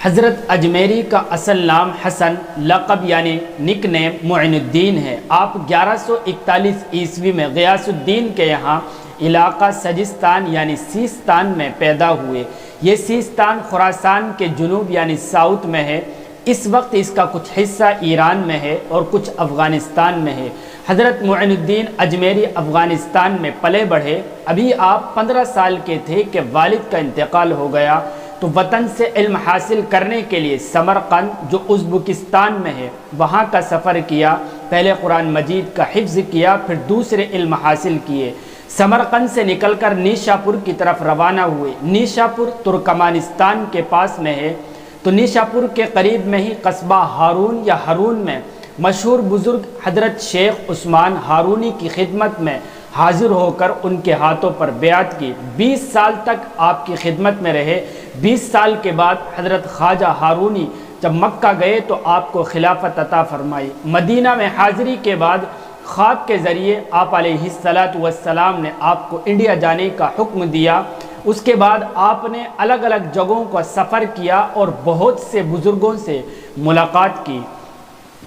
حضرت اجمیری کا اصل نام حسن، لقب یعنی نک نیم معین الدین ہے۔ آپ 1141 عیسوی میں غیاث الدین کے یہاں علاقہ سجستان یعنی سیستان میں پیدا ہوئے۔ یہ سیستان خراسان کے جنوب یعنی ساؤتھ میں ہے۔ اس وقت اس کا کچھ حصہ ایران میں ہے اور کچھ افغانستان میں ہے۔ حضرت معین الدین اجمیری افغانستان میں پلے بڑھے۔ ابھی آپ 15 سال کے تھے کہ والد کا انتقال ہو گیا، تو وطن سے علم حاصل کرنے کے لیے سمرقند جو ازبکستان میں ہے وہاں کا سفر کیا۔ پہلے قرآن مجید کا حفظ کیا، پھر دوسرے علم حاصل کیے۔ سمرقند سے نکل کر نیشاپور کی طرف روانہ ہوئے۔ نیشاپور ترکمانستان کے پاس میں ہے، تو نیشاپور کے قریب میں ہی قصبہ ہارون یا ہارون میں مشہور بزرگ حضرت شیخ عثمان ہارونی کی خدمت میں حاضر ہو کر ان کے ہاتھوں پر بیعت کی۔ 20 سال تک آپ کی خدمت میں رہے۔ 20 سال کے بعد حضرت خواجہ ہارونی جب مکہ گئے تو آپ کو خلافت عطا فرمائی۔ مدینہ میں حاضری کے بعد خواب کے ذریعے آپ علیہ السلام نے آپ کو انڈیا جانے کا حکم دیا۔ اس کے بعد آپ نے الگ الگ جگہوں کا سفر کیا اور بہت سے بزرگوں سے ملاقات کی۔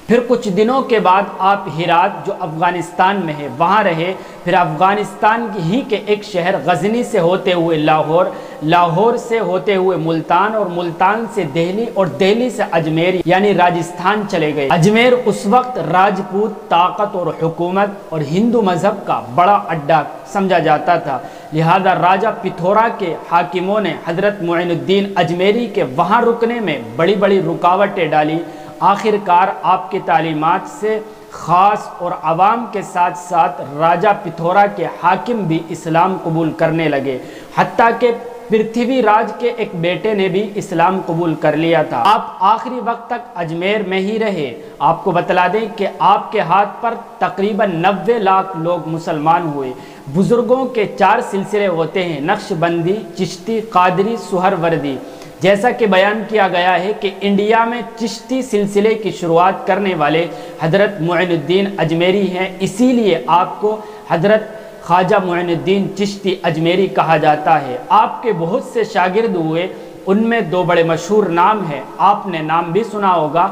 پھر کچھ دنوں کے بعد آپ ہرات جو افغانستان میں ہے وہاں رہے۔ پھر افغانستان ہی کے ایک شہر غزنی سے ہوتے ہوئے لاہور، لاہور سے ہوتے ہوئے ملتان اور ملتان سے دہلی اور دہلی سے اجمیر یعنی راجستھان چلے گئے۔ اجمیر اس وقت راجپوت طاقت اور حکومت اور ہندو مذہب کا بڑا اڈا سمجھا جاتا تھا، لہذا راجہ پتھورا کے حاکموں نے حضرت معین الدین اجمیری کے وہاں رکنے میں بڑی بڑی رکاوٹیں ڈالی۔ آخر کار آپ کی تعلیمات سے خاص اور عوام کے ساتھ ساتھ راجہ پتھورا کے حاکم بھی اسلام قبول کرنے لگے، حتیٰ کہ پرتھوی راج کے ایک بیٹے نے بھی اسلام قبول کر لیا تھا۔ آپ آخری وقت تک اجمیر میں ہی رہے۔ آپ کو بتلا دیں کہ آپ کے ہاتھ پر تقریباً 90 لاکھ لوگ مسلمان ہوئے۔ بزرگوں کے 4 سلسلے ہوتے ہیں، نقش بندی، چشتی، قادری، سہروردی۔ جیسا کہ بیان کیا گیا ہے کہ انڈیا میں چشتی سلسلے کی شروعات کرنے والے حضرت معین الدین اجمیری ہیں، اسی لیے آپ کو حضرت خواجہ معین الدین چشتی اجمیری کہا جاتا ہے۔ آپ کے بہت سے شاگرد ہوئے، ان میں 2 بڑے مشہور نام ہیں، آپ نے نام بھی سنا ہوگا،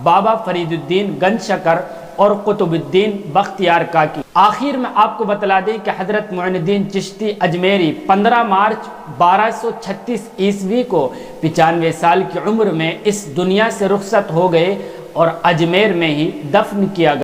بابا فرید الدین گنج شکر اور قطب الدین بختیار کاکی۔ آخر میں آپ کو بتلا دیں کہ حضرت معین الدین چشتی اجمیری 15 مارچ 1236 عیسوی کو 95 سال کی عمر میں اس دنیا سے رخصت ہو گئے اور اجمیر میں ہی دفن کیا گیا۔